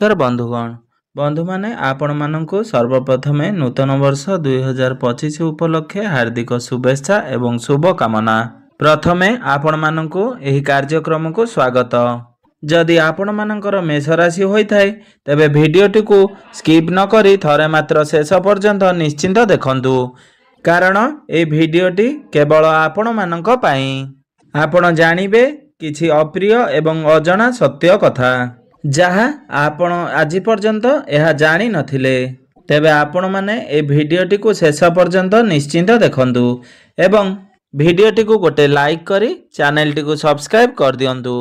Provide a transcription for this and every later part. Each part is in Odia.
तर बंधुगण बंधु माने आपण मानकु सर्वप्रथमे नूतन वर्ष 2025 उपलक्षे हार्दिक शुभेच्छा एवं शुभ कामना। प्रथमे आपण मानकु एही कार्यक्रम को स्वागत। जदि आपण मानकर मेष राशि होइथाय तेबे भिडियोटी को स्किप न करी थरे मात्र शेष पर्यंत निश्चिंत देखंतु, कारण ए भिडियोटी केवल आपण मानक पाई। आपण जानिबे किछि अप्रिय एवं अजଣା सत्य कथा जहा आपण आज पर्यंत यह जानी नथिले। तेबे आपण माने ए भिडियोटी को शेष पर्यंत निश्चिंत देखंतु एवं भिडियोटी को गोटे लाइक करी चैनल को सब्सक्राइब कर दियंतु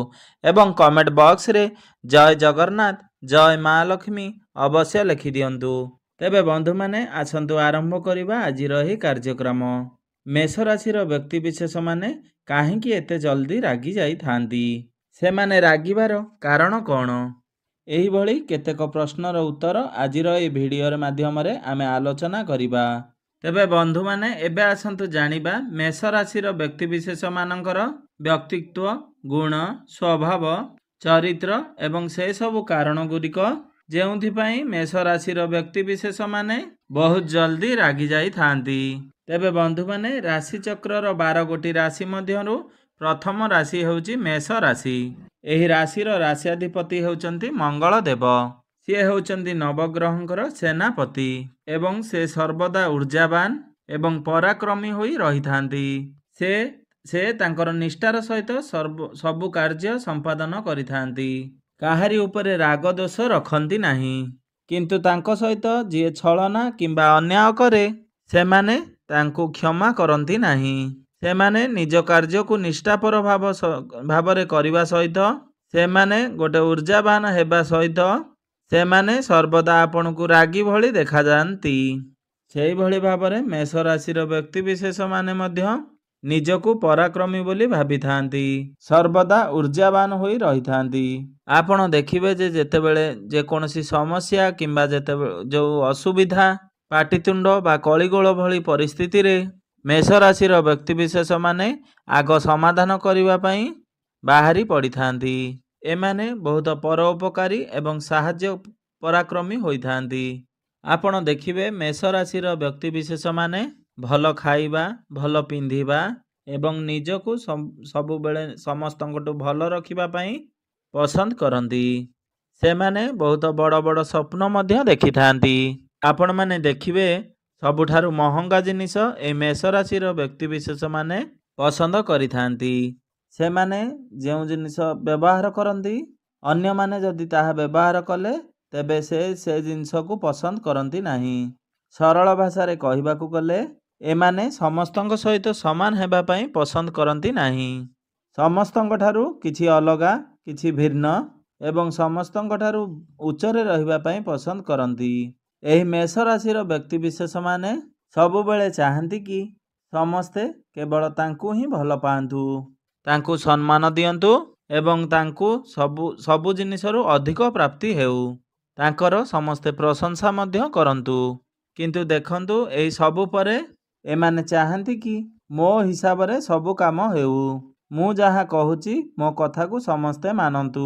एवं कमेंट बॉक्स रे जय जगन्नाथ जय माँ लक्ष्मी अवश्य लिखि दियंतु। तेबे बंधु माने आसंतु आरंभ करिबा आजिर एही कार्यक्रम। मेष राशिर व्यक्ति विशेष माने काहेकि एते जल्दी रागी जाई थांती, सेमाने रागिबार कारण कौन, एही भली केतेक प्रश्नर उत्तर आजिर ए भिडियोर माध्यम रे आमे आलोचना करिबा। तेबे बंधु माने एबे आसंतु जानिबा मेष राशिर व्यक्ति विशेष मानकर व्यक्तित्व, गुण, स्वभाव, चरित्र एवं से सबु कारण गुरिक जेउंथिपाई मेष राशिर व्यक्ति विशेष माने बहुत जल्दी रागी जाई थांती। तेबे बंधु माने राशि चक्रर 12 गोटी राशि मध्यरु प्रथम राशि होउची मेष राशि। एही राशिर राशियाधिपति होउचंती मंगल देव। सी होउचंती नवग्रहंकर सेनापति एवं से सर्वदा ऊर्जावान एवं पराक्रमी होई रही थांती। से तांकर निष्ठार सहित सबु कार्य संपादन करि थांती। काहारी उपरे राग दोष रखंती नाही, किंतु तांको सहित जिए छलना किंबा अन्याय करे सेमाने तांको क्षमा करंती नाही। सेमाने निज कार्य को निष्ठापर भावरे करिबा सहित सेमाने गोटे ऊर्जावान हेबा सहित सेमाने सर्वदा आपन को रागी भली देखा जानती। सेही भली भावरे मेष राशिर व्यक्ति विशेष माने मध्य निजकु पराक्रमी बोली भाबी थांती, सर्वदा ऊर्जावान होई रही थांती। आपण देखिबे जे जेतेबेले जे कोनोसी समस्या किंबा जेतेबेले जो असुविधा पाटितुंड बा कलिगोल भली परिस्थिति रे मेष राशिर व्यक्ति विशेष माने आग समाधान करिबा पई बाहरी पड़ी थांती। एमाने बहुत परोपकारी एवं साहाय्य पराक्रमी होई थांती। आपण देखिबे मेष राशिर व्यक्ति विशेष माने भल खाइबा, भल पिंधिबा एवं निजकु सबु बेले समस्तंकटु भल रखिबा पई पसंद करंती। सेमाने बहुत बड़ बड़ स्वप्न मध्य देखि थांती। आपण माने देखिबे सबुठारु महंगा जिनिस ए मेष राशिर व्यक्ति विशेष माने पसंद करि थांती। सेमाने जेउ जिनिस व्यवहार करंती अन्य माने जदि ताहा व्यवहार कले तेबे से जिनिस को पसंद करंती नाही। सरल भाषा रे कहिबाकू गले एमाने समस्तंक सहित समान हेबा पई पसंद करंती नाही। समस्तंक ठारु किछि अलगा किछि भिन्न एवं समस्तंक ठारु उच्चरे रहिबा पई पसंद करंती। एही मेष राशिर व्यक्ति विशेष माने सबु बेले चाहंती कि समस्ते केवल तांकु ही भल पांतु, तांकु सम्मान दियंतु एवं तांकु सबु जिनिसरु अधिक प्राप्ति हेउ, तांकर समस्ते प्रशंसा मध्य करंतु। किंतु देखंतु एही सबु परे एमाने चाहंती कि मो हिसाब रे सबु काम हेउ, मु जहा कहूची मो कथा को समस्ते मानंतु।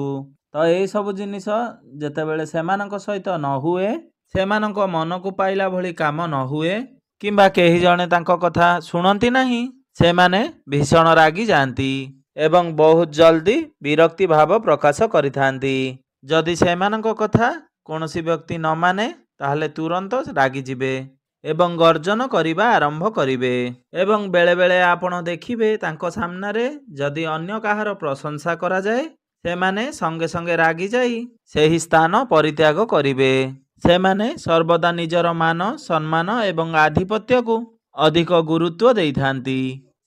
तो एही सबु जिनिस जेतेबेले सेमानक सहित न हुए, सेमानक मन को पाइला भली काम न हुए किंबा केही जणे तांको कथा सुनंती नाही, सेमाने भीषण रागी जांती एवं बहुत जल्दी विरक्ति भाव प्रकाश करि थांती। जदि सेमानक कथा कोनोसी व्यक्ति न माने ताहले तुरंत रागी जिबे एवं गर्जन करिबा आरंभ करिबे एवं बेले बेले आपण देखिबे तांको सामना रे जदि अन्य काहार प्रशंसा करा जाए सेमाने संगे संगे रागी जाई सेही स्थान परित्याग करिबे। सेमाने सर्वदा निजर मान सम्मान एवं आधिपत्य को अधिक गुरुत्व देई थांती।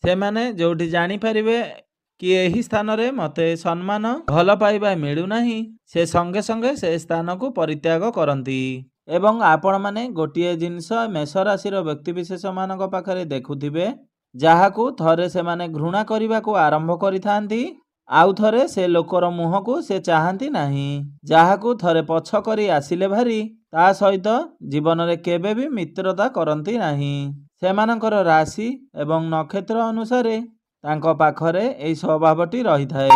सेमाने जोठी जानी परिबे कि एही स्थान रे मते सम्मान भल पाइबा मिलु नाही, से संगे संगे से स्थान को परित्याग करंती। एवं आपण माने गोटिए जिनिस मेष राशिर व्यक्ति विशेष मानक पाखरे देखुथिबे जाहाकू थरे से माने घृणा करिबा को आरंभ करि थांती, आउ थरे से लोकर मुह को से चाहंती नाही। जाहाकू थरे पछ करी आसिले भारी ता सहित जीवन रे केबे भी मित्रता करंती नाही। सेमानकर राशि एवं नक्षत्र अनुसारे तांको पाखरे एई स्वभावटी रही थाए,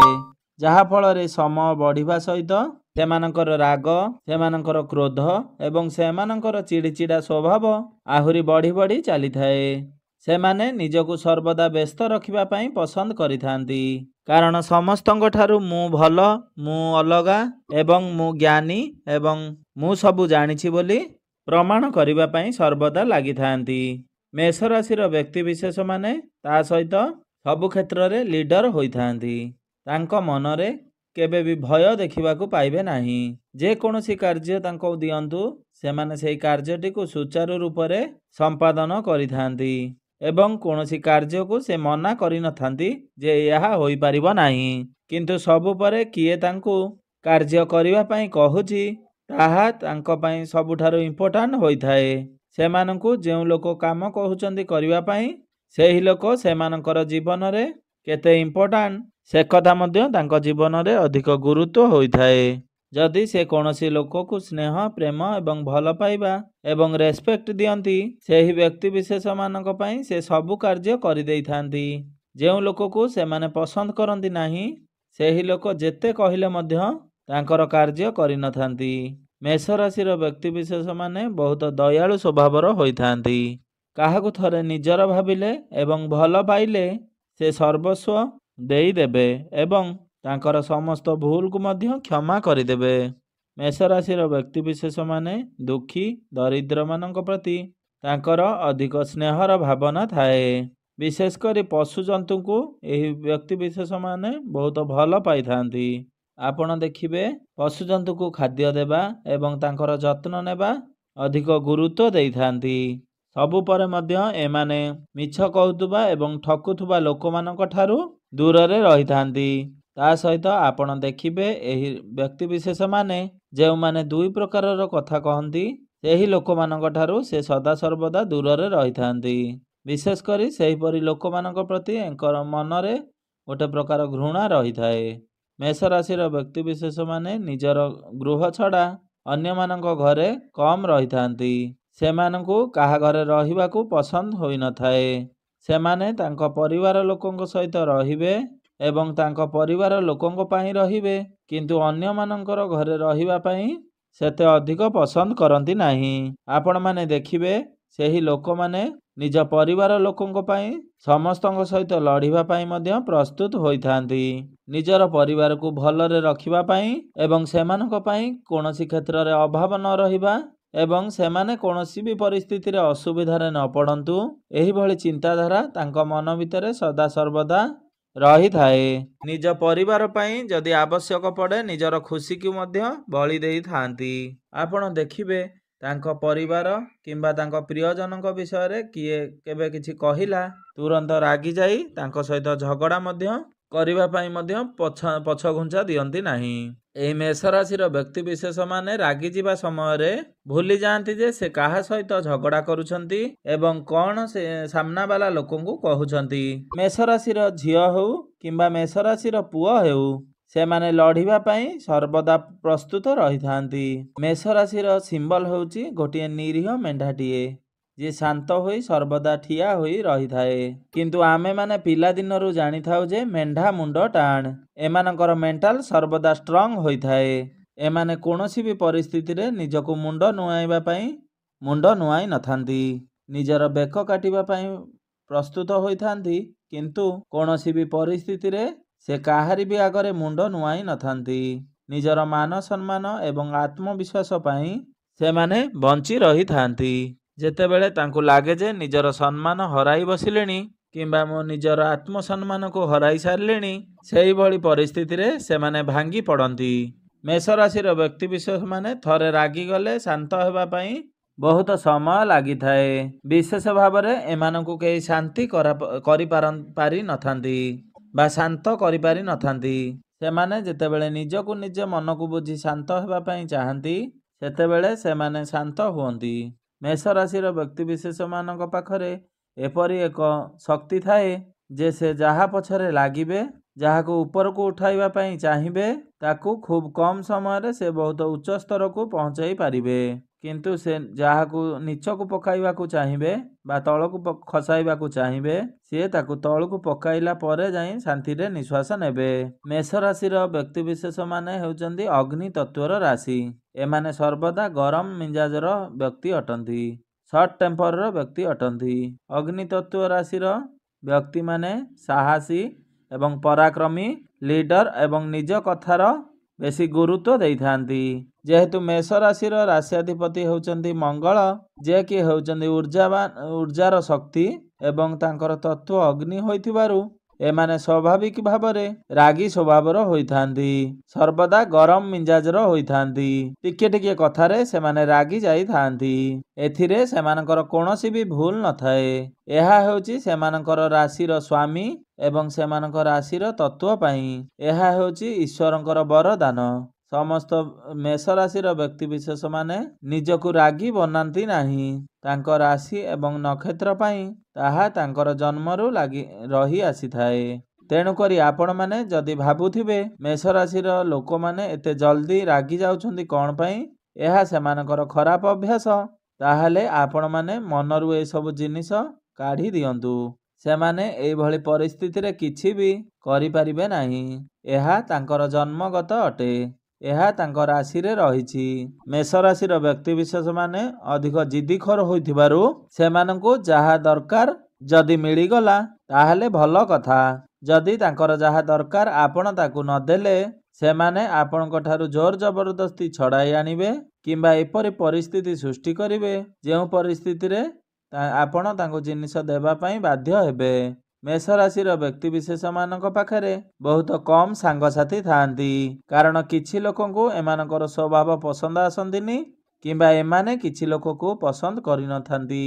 जहा फल रे समय बढ़िबा सहित ସେମାନଙ୍କର ରାଗ, ସେମାନଙ୍କର କ୍ରୋଧ ଏବଂ ସେମାନଙ୍କର ଚିଡ଼ିଚିଡ଼ା ସ୍ୱଭାବ ଆହୁରି ବଢ଼ି ବଢ଼ି ଚାଲିଥାଏ। ସେମାନେ ନିଜକୁ ସର୍ବଦା ବ୍ୟସ୍ତ ରଖିବା ପାଇଁ ପସନ୍ଦ କରିଥାନ୍ତି, କାରଣ ସମସ୍ତଙ୍କ ଠାରୁ ମୁଁ ଭଲ, ମୁଁ ଅଲଗା ଏବଂ ମୁଁ ଜ୍ଞାନୀ ଏବଂ ମୁଁ ସବୁ ଜାଣିଛି ବୋଲି ପ୍ରମାଣ କରିବା ପାଇଁ ସର୍ବଦା ଲାଗିଥାନ୍ତି। ମେଷ ରାଶିର ବ୍ୟକ୍ତିବିଶେଷମାନେ ତା ସହିତ ସବୁ କ୍ଷେତ୍ରରେ ଲିଡର ହୋଇଥାନ୍ତି। ତାଙ୍କ ମନରେ କେବେ ବି ଭୟ ଦେଖିବାକୁ ପାଇବେ ନାହିଁ। ଯେକୌଣସି କାର୍ଯ୍ୟ ତାଙ୍କୁ ଦିଅନ୍ତୁ, ସେମାନେ ସେହି କାର୍ଯ୍ୟଟିକୁ ସୁଚାରୁ ରୂପରେ ସମ୍ପାଦନ କରିଥାନ୍ତି ଏବଂ କୌଣସି କାର୍ଯ୍ୟକୁ ସେ ମନା କରିନଥାନ୍ତି ଯେ ଏହା ହୋଇପାରିବ ନାହିଁ। କିନ୍ତୁ ସବୁ ପରେ କିଏ ତାଙ୍କୁ କାର୍ଯ୍ୟ କରିବା ପାଇଁ କହୁଛି, ତାହା ତାଙ୍କ ପାଇଁ ସବୁଠାରୁ ଇମ୍ପୋର୍ଟାଣ୍ଟ ହୋଇଥାଏ। ସେମାନଙ୍କୁ ଯେଉଁ ଲୋକ କାମ କହୁଛନ୍ତି କରିବା ପାଇଁ, ସେହି ଲୋକ ସେମାନଙ୍କର ଜୀବନରେ କେତେ ଇମ୍ପୋର୍ଟାଣ୍ଟ ସେ କଥା ମଧ୍ୟ ତାଙ୍କ ଜୀବନରେ ଅଧିକ ଗୁରୁତ୍ୱ ହୋଇଥାଏ। ଯଦି ସେ କୌଣସି ଲୋକକୁ ସ୍ନେହ, ପ୍ରେମ ଏବଂ ଭଲ ପାଇବା ଏବଂ ରେସ୍ପେକ୍ଟ ଦିଅନ୍ତି, ସେହି ବ୍ୟକ୍ତିବିଶେଷମାନଙ୍କ ପାଇଁ ସେ ସବୁ କାର୍ଯ୍ୟ କରିଦେଇଥାନ୍ତି। ଯେଉଁ ଲୋକକୁ ସେମାନେ ପସନ୍ଦ କରନ୍ତି ନାହିଁ, ସେହି ଲୋକ ଯେତେ କହିଲେ ମଧ୍ୟ ତାଙ୍କର କାର୍ଯ୍ୟ କରିନଥାନ୍ତି। ମେଷ ରାଶିର ବ୍ୟକ୍ତିବିଶେଷମାନେ ବହୁତ ଦୟାଳୁ ସ୍ୱଭାବର ହୋଇଥାନ୍ତି। କାହାକୁ ଥରେ ନିଜର ଭାବିଲେ ଏବଂ ଭଲ ପାଇଲେ ସେ ସର୍ବସ୍ୱ ଦେଇଦେବେ ଏବଂ ତାଙ୍କର ସମସ୍ତ ଭୁଲକୁ ମଧ୍ୟ କ୍ଷମା କରିଦେବେ। ମେଷ ରାଶିର ବ୍ୟକ୍ତିବିଶେଷମାନେ ଦୁଃଖୀ, ଦରିଦ୍ରମାନଙ୍କ ପ୍ରତି ତାଙ୍କର ଅଧିକ ସ୍ନେହର ଭାବନା ଥାଏ। ବିଶେଷ କରି ପଶୁଜନ୍ତୁଙ୍କୁ ଏହି ବ୍ୟକ୍ତିବିଶେଷମାନେ ବହୁତ ଭଲ ପାଇଥାନ୍ତି। ଆପଣ ଦେଖିବେ, ପଶୁଜନ୍ତୁଙ୍କୁ ଖାଦ୍ୟ ଦେବା ଏବଂ ତାଙ୍କର ଯତ୍ନ ନେବା ଅଧିକ ଗୁରୁତ୍ୱ ଦେଇଥାନ୍ତି। ସବୁ ପରେ ମଧ୍ୟ ଏମାନେ ମିଛ କହୁଥିବା ଏବଂ ଠକୁଥିବା ଲୋକମାନଙ୍କ ଠାରୁ ଦୂରରେ ରହିଥାନ୍ତି। ତା ସହିତ ଆପଣ ଦେଖିବେ, ଏହି ବ୍ୟକ୍ତିବିଶେଷମାନେ ଯେଉଁମାନେ ଦୁଇ ପ୍ରକାରର କଥା କହନ୍ତି, ସେହି ଲୋକମାନଙ୍କ ଠାରୁ ସେ ସଦାସର୍ବଦା ଦୂରରେ ରହିଥାନ୍ତି। ବିଶେଷ କରି ସେହିପରି ଲୋକମାନଙ୍କ ପ୍ରତି ଏଙ୍କର ମନରେ ଗୋଟେ ପ୍ରକାର ଘୃଣା ରହିଥାଏ। ମେଷ ରାଶିର ବ୍ୟକ୍ତିବିଶେଷମାନେ ନିଜର ଗୃହ ଛଡ଼ା ଅନ୍ୟମାନଙ୍କ ଘରେ କମ୍ ରହିଥାନ୍ତି। ସେମାନଙ୍କୁ କାହା ଘରେ ରହିବାକୁ ପସନ୍ଦ ହୋଇନଥାଏ। ସେମାନେ ତାଙ୍କ ପରିବାର ଲୋକଙ୍କ ସହିତ ରହିବେ ଏବଂ ତାଙ୍କ ପରିବାର ଲୋକଙ୍କ ପାଇଁ ରହିବେ, କିନ୍ତୁ ଅନ୍ୟମାନଙ୍କର ଘରେ ରହିବା ପାଇଁ ସେତେ ଅଧିକ ପସନ୍ଦ କରନ୍ତି ନାହିଁ। ଆପଣମାନେ ଦେଖିବେ, ସେହି ଲୋକମାନେ ନିଜ ପରିବାର ଲୋକଙ୍କ ପାଇଁ ସମସ୍ତଙ୍କ ସହିତ ଲଢ଼ିବା ପାଇଁ ମଧ୍ୟ ପ୍ରସ୍ତୁତ ହୋଇଥାନ୍ତି। ନିଜର ପରିବାରକୁ ଭଲରେ ରଖିବା ପାଇଁ ଏବଂ ସେମାନଙ୍କ ପାଇଁ କୌଣସି କ୍ଷେତ୍ରରେ ଅଭାବ ନ ରହିବା ଏବଂ ସେମାନେ କୌଣସି ବି ପରିସ୍ଥିତିରେ ଅସୁବିଧାରେ ନ ପଡ଼ନ୍ତୁ, ଏହିଭଳି ଚିନ୍ତାଧାରା ତାଙ୍କ ମନ ଭିତରେ ସଦାସର୍ବଦା ରହିଥାଏ। ନିଜ ପରିବାର ପାଇଁ ଯଦି ଆବଶ୍ୟକ ପଡ଼େ, ନିଜର ଖୁସିକୁ ମଧ୍ୟ ବଳି ଦେଇଥାନ୍ତି। ଆପଣ ଦେଖିବେ, ତାଙ୍କ ପରିବାର କିମ୍ବା ତାଙ୍କ ପ୍ରିୟଜନଙ୍କ ବିଷୟରେ କିଏ କେବେ କିଛି କହିଲା, ତୁରନ୍ତ ରାଗିଯାଇ ତାଙ୍କ ସହିତ ଝଗଡ଼ା ମଧ୍ୟ କରିବା ପାଇଁ ମଧ୍ୟ ପଛଘୁଞ୍ଚା ଦିଅନ୍ତି ନାହିଁ। ଏହି ମେଷ ରାଶିର ବ୍ୟକ୍ତିବିଶେଷମାନେ ରାଗିଯିବା ସମୟରେ ଭୁଲି ଯାଆନ୍ତି ଯେ ସେ କାହା ସହିତ ଝଗଡ଼ା କରୁଛନ୍ତି ଏବଂ କ'ଣ ସେ ସାମ୍ନାବାଲା ଲୋକଙ୍କୁ କହୁଛନ୍ତି। ମେଷ ରାଶିର ଝିଅ ହେଉ କିମ୍ବା ମେଷ ରାଶିର ପୁଅ ହେଉ, ସେମାନେ ଲଢ଼ିବା ପାଇଁ ସର୍ବଦା ପ୍ରସ୍ତୁତ ରହିଥାନ୍ତି। ମେଷ ରାଶିର ସିମ୍ବଲ ହେଉଛି ଗୋଟିଏ ନିରୀହ ମେଣ୍ଢାଟିଏ, ଯିଏ ଶାନ୍ତ ହୋଇ ସର୍ବଦା ଠିଆ ହୋଇ ରହିଥାଏ। କିନ୍ତୁ ଆମେମାନେ ପିଲାଦିନରୁ ଜାଣିଥାଉ ଯେ ମେଣ୍ଢା ମୁଣ୍ଡ ଟାଣ। ଏମାନଙ୍କର ମେଣ୍ଟାଲ ସର୍ବଦା ଷ୍ଟ୍ରଙ୍ଗ ହୋଇଥାଏ। ଏମାନେ କୌଣସି ବି ପରିସ୍ଥିତିରେ ନିଜକୁ ମୁଣ୍ଡ ନୁଆଁଇବା ପାଇଁ ମୁଣ୍ଡ ନୁଆଁଇ ନଥାନ୍ତି। ନିଜର ବେକ କାଟିବା ପାଇଁ ପ୍ରସ୍ତୁତ ହୋଇଥାନ୍ତି, କିନ୍ତୁ କୌଣସି ବି ପରିସ୍ଥିତିରେ ସେ କାହାରି ବି ଆଗରେ ମୁଣ୍ଡ ନୁଆଁଇ ନଥାନ୍ତି। ନିଜର ମାନ ସମ୍ମାନ ଏବଂ ଆତ୍ମବିଶ୍ୱାସ ପାଇଁ ସେମାନେ ବଞ୍ଚି ରହିଥାନ୍ତି। ଯେତେବେଳେ ତାଙ୍କୁ ଲାଗେ ଯେ ନିଜର ସମ୍ମାନ ହରାଇ ବସିଲେଣି କିମ୍ବା ମୁଁ ନିଜର ଆତ୍ମସମ୍ମାନକୁ ହରାଇ ସାରିଲେଣି, ସେହିଭଳି ପରିସ୍ଥିତିରେ ସେମାନେ ଭାଙ୍ଗି ପଡ଼ନ୍ତି। ମେଷ ରାଶିର ବ୍ୟକ୍ତିବିଶେଷମାନେ ଥରେ ରାଗିଗଲେ ଶାନ୍ତ ହେବା ପାଇଁ ବହୁତ ସମୟ ଲାଗିଥାଏ। ବିଶେଷ ଭାବରେ ଏମାନଙ୍କୁ କେହି ଶାନ୍ତି କରିପାରି ନଥାନ୍ତି ବା ଶାନ୍ତ କରିପାରି ନଥାନ୍ତି। ସେମାନେ ଯେତେବେଳେ ନିଜକୁ ନିଜେ ମନକୁ ବୁଝି ଶାନ୍ତ ହେବା ପାଇଁ ଚାହାନ୍ତି, ସେତେବେଳେ ସେମାନେ ଶାନ୍ତ ହୁଅନ୍ତି। ମେଷ ରାଶିର ବ୍ୟକ୍ତିବିଶେଷମାନଙ୍କ ପାଖରେ ଏପରି ଏକ ଶକ୍ତି ଥାଏ ଯେ ସେ ଯାହା ପଛରେ ଲାଗିବେ, ଯାହାକୁ ଉପରକୁ ଉଠାଇବା ପାଇଁ ଚାହିଁବେ, ତାକୁ ଖୁବ୍ କମ୍ ସମୟରେ ସେ ବହୁତ ଉଚ୍ଚ ସ୍ତରକୁ ପହଞ୍ଚାଇ ପାରିବେ। କିନ୍ତୁ ସେ ଯାହାକୁ ନିଚକୁ ପକାଇବାକୁ ଚାହିଁବେ ବା ତଳକୁ ଖସାଇବାକୁ ଚାହିଁବେ ସିଏ ତାକୁ ତଳକୁ ପକାଇଲା ପରେ ଯାଇ ଶାନ୍ତିରେ ନିଶ୍ୱାସ ନେବେ। ମେଷ ରାଶିର ବ୍ୟକ୍ତିବିଶେଷ ମାନେ ହେଉଛନ୍ତି ଅଗ୍ନି ତତ୍ତ୍ୱର ରାଶି। ଏମାନେ ସର୍ବଦା ଗରମ ମିଜାଜର ବ୍ୟକ୍ତି ଅଟନ୍ତି। ସର୍ଟ ଟେମ୍ପରର ବ୍ୟକ୍ତି ଅଟନ୍ତି। ଅଗ୍ନି ତତ୍ତ୍ୱ ରାଶିର ବ୍ୟକ୍ତିମାନେ ସାହସୀ ଏବଂ ପରାକ୍ରମୀ, ଲିଡର ଏବଂ ନିଜ କଥାର ବେଶୀ ଗୁରୁତ୍ୱ ଦେଇଥାନ୍ତି। ଯେହେତୁ ମେଷ ରାଶିର ରାଶ୍ୟାଧିପତି ହେଉଛନ୍ତି ମଙ୍ଗଳ, ଯିଏକି ହେଉଛନ୍ତି ଉର୍ଜାର ଶକ୍ତି ଏବଂ ତାଙ୍କର ତତ୍ତ୍ୱ ଅଗ୍ନି ହୋଇଥିବାରୁ ଏମାନେ ସ୍ୱାଭାବିକ ଭାବରେ ରାଗୀ ସ୍ୱଭାବର ହୋଇଥାନ୍ତି। ସର୍ବଦା ଗରମ ମିଜାଜର ହୋଇଥାନ୍ତି। ଟିକେ ଟିକେ କଥାରେ ସେମାନେ ରାଗି ଯାଇଥାନ୍ତି। ଏଥିରେ ସେମାନଙ୍କର କୌଣସି ବି ଭୁଲ ନଥାଏ। ଏହା ହେଉଛି ସେମାନଙ୍କର ରାଶିର ସ୍ୱାମୀ ଏବଂ ସେମାନଙ୍କ ରାଶିର ତତ୍ତ୍ୱ ପାଇଁ ଏହା ହେଉଛି ଈଶ୍ୱରଙ୍କର ବରଦାନ। ସମସ୍ତ ମେଷ ରାଶିର ବ୍ୟକ୍ତିବିଶେଷ ମାନେ ନିଜକୁ ରାଗି ବନାନ୍ତି ନାହିଁ। ତାଙ୍କ ରାଶି ଏବଂ ନକ୍ଷତ୍ର ପାଇଁ ତାହା ତାଙ୍କର ଜନ୍ମରୁ ରହି ଆସିଥାଏ। ତେଣୁକରି ଆପଣମାନେ ଯଦି ଭାବୁଥିବେ ମେଷ ରାଶିର ଲୋକମାନେ ଏତେ ଜଲ୍ଦି ରାଗି ଯାଉଛନ୍ତି କ'ଣ ପାଇଁ, ଏହା ସେମାନଙ୍କର ଖରାପ ଅଭ୍ୟାସ, ତାହେଲେ ଆପଣମାନେ ମନରୁ ଏସବୁ ଜିନିଷ କାଢ଼ି ଦିଅନ୍ତୁ। ସେମାନେ ଏଇଭଳି ପରିସ୍ଥିତିରେ କିଛି ବି କରିପାରିବେ ନାହିଁ। ଏହା ତାଙ୍କର ଜନ୍ମଗତ ଅଟେ। ଏହା ତାଙ୍କ ରାଶିରେ ରହିଛି। ମେଷ ରାଶିର ବ୍ୟକ୍ତିବିଶେଷ ମାନେ ଅଧିକ ଜିଦିଖୋର ହୋଇଥିବାରୁ ସେମାନଙ୍କୁ ଯାହା ଦରକାର ଯଦି ମିଳିଗଲା ତାହେଲେ ଭଲ କଥା। ଯଦି ତାଙ୍କର ଯାହା ଦରକାର ଆପଣ ତାକୁ ନଦେଲେ ସେମାନେ ଆପଣଙ୍କ ଠାରୁ ଜୋର ଜବରଦସ୍ତି ଛଡ଼ାଇ ଆଣିବେ କିମ୍ବା ଏପରି ପରିସ୍ଥିତି ସୃଷ୍ଟି କରିବେ ଯେଉଁ ପରିସ୍ଥିତିରେ ଆପଣ ତାଙ୍କୁ ଜିନିଷ ଦେବା ପାଇଁ ବାଧ୍ୟ ହେବେ। ମେଷ ରାଶିର ବ୍ୟକ୍ତିବିଶେଷ ମାନଙ୍କ ପାଖରେ ବହୁତ କମ୍ ସାଙ୍ଗସାଥି ଥାଆନ୍ତି, କାରଣ କିଛି ଲୋକଙ୍କୁ ଏମାନଙ୍କର ସ୍ୱଭାବ ପସନ୍ଦ ଆସନ୍ତିନି କିମ୍ବା ଏମାନେ କିଛି ଲୋକକୁ ପସନ୍ଦ କରିନଥାନ୍ତି।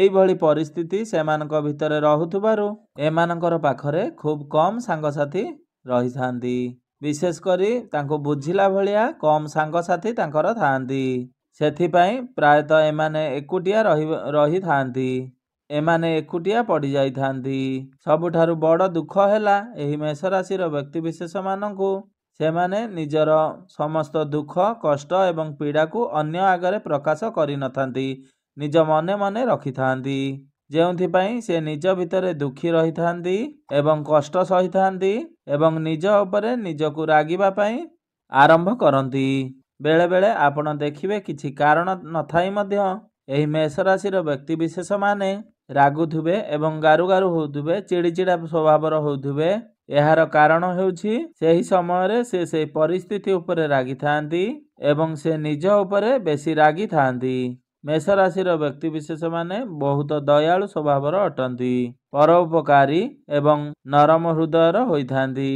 ଏଇଭଳି ପରିସ୍ଥିତି ସେମାନଙ୍କ ଭିତରେ ରହୁଥିବାରୁ ଏମାନଙ୍କର ପାଖରେ ଖୁବ୍ କମ୍ ସାଙ୍ଗସାଥି ରହିଥାନ୍ତି। ବିଶେଷ କରି ତାଙ୍କୁ ବୁଝିଲା ଭଳିଆ କମ୍ ସାଙ୍ଗସାଥି ତାଙ୍କର ଥାଆନ୍ତି। ସେଥିପାଇଁ ପ୍ରାୟତଃ ଏମାନେ ଏକୁଟିଆ ରହିଥାନ୍ତି। ଏମାନେ ଏକୁଟିଆ ପଡ଼ିଯାଇଥାନ୍ତି। ସବୁଠାରୁ ବଡ଼ ଦୁଃଖ ହେଲା ଏହି ମେଷ ରାଶିର ବ୍ୟକ୍ତିବିଶେଷ ମାନଙ୍କୁ ସେମାନେ ନିଜର ସମସ୍ତ ଦୁଃଖ, କଷ୍ଟ ଏବଂ ପୀଡ଼ାକୁ ଅନ୍ୟ ଆଗରେ ପ୍ରକାଶ କରିନଥାନ୍ତି, ନିଜ ମନେ ମନେ ରଖିଥାନ୍ତି। ଯେଉଁଥିପାଇଁ ସେ ନିଜ ଭିତରେ ଦୁଃଖୀ ରହିଥାନ୍ତି ଏବଂ କଷ୍ଟ ସହିଥାନ୍ତି ଏବଂ ନିଜ ଉପରେ ନିଜକୁ ରାଗିବା ପାଇଁ ଆରମ୍ଭ କରନ୍ତି। ବେଳେବେଳେ ଆପଣ ଦେଖିବେ କିଛି କାରଣ ନଥାଇ ମଧ୍ୟ ଏହି ମେଷ ରାଶିର ବ୍ୟକ୍ତିବିଶେଷ ମାନେ ରାଗୁଥିବେ ଏବଂ ଗାରୁ ଗାରୁ ହେଉଥିବେ, ଚିଡ଼ିଚିଡ଼ା ସ୍ୱଭାବର ହେଉଥିବେ। ଏହାର କାରଣ ହେଉଛି ସେହି ସମୟରେ ସେ ସେହି ପରିସ୍ଥିତି ଉପରେ ରାଗିଥାନ୍ତି ଏବଂ ସେ ନିଜ ଉପରେ ବେଶୀ ରାଗିଥାନ୍ତି। ମେଷ ରାଶିର ବ୍ୟକ୍ତିବିଶେଷ ମାନେ ବହୁତ ଦୟାଳୁ ସ୍ୱଭାବର ଅଟନ୍ତି, ପରୋପକାରୀ ଏବଂ ନରମ ହୃଦୟର ହୋଇଥାନ୍ତି।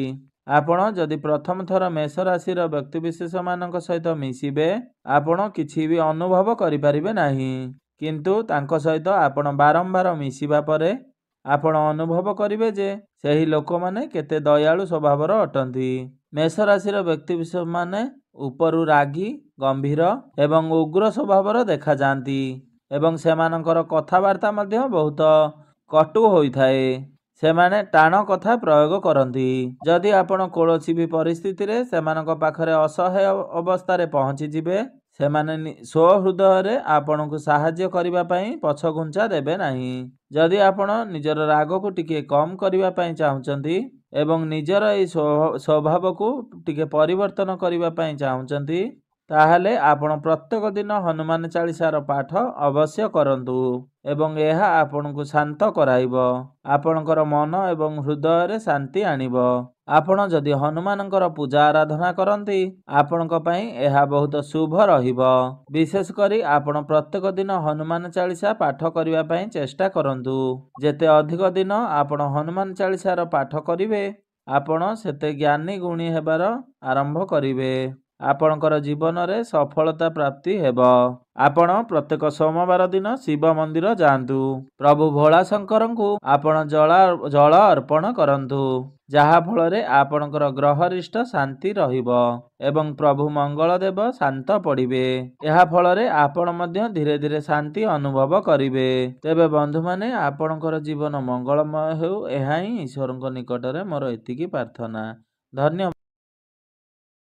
ଆପଣ ଯଦି ପ୍ରଥମ ଥର ମେଷ ରାଶିର ବ୍ୟକ୍ତିବିଶେଷ ମାନଙ୍କ ସହିତ ମିଶିବେ ଆପଣ କିଛି ବି ଅନୁଭବ କରିପାରିବେ ନାହିଁ, କିନ୍ତୁ ତାଙ୍କ ସହିତ ଆପଣ ବାରମ୍ବାର ମିଶିବା ପରେ ଆପଣ ଅନୁଭବ କରିବେ ଯେ ସେହି ଲୋକମାନେ କେତେ ଦୟାଳୁ ସ୍ୱଭାବର ଅଟନ୍ତି। ମେଷ ରାଶିର ବ୍ୟକ୍ତିବିଶେଷ ମାନେ ଉପରୁ ରାଗି, ଗମ୍ଭୀର ଏବଂ ଉଗ୍ର ସ୍ୱଭାବର ଦେଖାଯାଆନ୍ତି ଏବଂ ସେମାନଙ୍କର କଥାବାର୍ତ୍ତା ମଧ୍ୟ ବହୁତ କଟୁ ହୋଇଥାଏ। ସେମାନେ ଟାଣ କଥା ପ୍ରୟୋଗ କରନ୍ତି। ଯଦି ଆପଣ କୌଣସି ବି ପରିସ୍ଥିତିରେ ସେମାନଙ୍କ ପାଖରେ ଅସହାୟ ଅବସ୍ଥାରେ ପହଞ୍ଚିଯିବେ ସେମାନେ ସ୍ୱହୃଦୟରେ ଆପଣଙ୍କୁ ସାହାଯ୍ୟ କରିବା ପାଇଁ ପଛଘୁଞ୍ଚା ଦେବେ ନାହିଁ। ଯଦି ଆପଣ ନିଜର ରାଗକୁ ଟିକେ କମ୍ କରିବା ପାଇଁ ଚାହୁଁଛନ୍ତି ଏବଂ ନିଜର ଏହି ସ୍ୱଭାବକୁ ଟିକେ ପରିବର୍ତ୍ତନ କରିବା ପାଇଁ ଚାହୁଁଛନ୍ତି ତାହେଲେ ଆପଣ ପ୍ରତ୍ୟେକ ଦିନ ହନୁମାନ ଚାଳିଶାର ପାଠ ଅବଶ୍ୟ କରନ୍ତୁ ଏବଂ ଏହା ଆପଣଙ୍କୁ ଶାନ୍ତ କରାଇବ, ଆପଣଙ୍କର ମନ ଏବଂ ହୃଦୟରେ ଶାନ୍ତି ଆଣିବ। ଆପଣ ଯଦି ହନୁମାନଙ୍କର ପୂଜା ଆରାଧନା କରନ୍ତି ଆପଣଙ୍କ ପାଇଁ ଏହା ବହୁତ ଶୁଭ ରହିବ। ବିଶେଷ କରି ଆପଣ ପ୍ରତ୍ୟେକ ଦିନ ହନୁମାନ ଚାଳିଶା ପାଠ କରିବା ପାଇଁ ଚେଷ୍ଟା କରନ୍ତୁ। ଯେତେ ଅଧିକ ଦିନ ଆପଣ ହନୁମାନ ଚାଳିଶାର ପାଠ କରିବେ ଆପଣ ସେତେ ଜ୍ଞାନୀ ଗୁଣୀ ହେବାର ଆରମ୍ଭ କରିବେ। ଆପଣଙ୍କର ଜୀବନରେ ସଫଳତା ପ୍ରାପ୍ତି ହେବ। ଆପଣ ପ୍ରତ୍ୟେକ ସୋମବାର ଦିନ ଶିବ ମନ୍ଦିର ଯାଆନ୍ତୁ। ପ୍ରଭୁ ଭୋଳା ଶଙ୍କରଙ୍କୁ ଆପଣ ଜଳ ଅର୍ପଣ କରନ୍ତୁ, ଯାହା ଫଳରେ ଆପଣଙ୍କର ଗ୍ରହରିଷ୍ଟ ଶାନ୍ତି ରହିବ ଏବଂ ପ୍ରଭୁ ମଙ୍ଗଳ ଦେବ ଶାନ୍ତ ପଡ଼ିବେ। ଏହା ଫଳରେ ଆପଣ ମଧ୍ୟ ଧୀରେ ଧୀରେ ଶାନ୍ତି ଅନୁଭବ କରିବେ। ତେବେ ବନ୍ଧୁମାନେ ଆପଣଙ୍କର ଜୀବନ ମଙ୍ଗଳମୟ ହେଉ, ଏହା ହିଁ ଈଶ୍ୱରଙ୍କ ନିକଟରେ ମୋର ଏତିକି ପ୍ରାର୍ଥନା। ଧନ୍ୟବାଦ।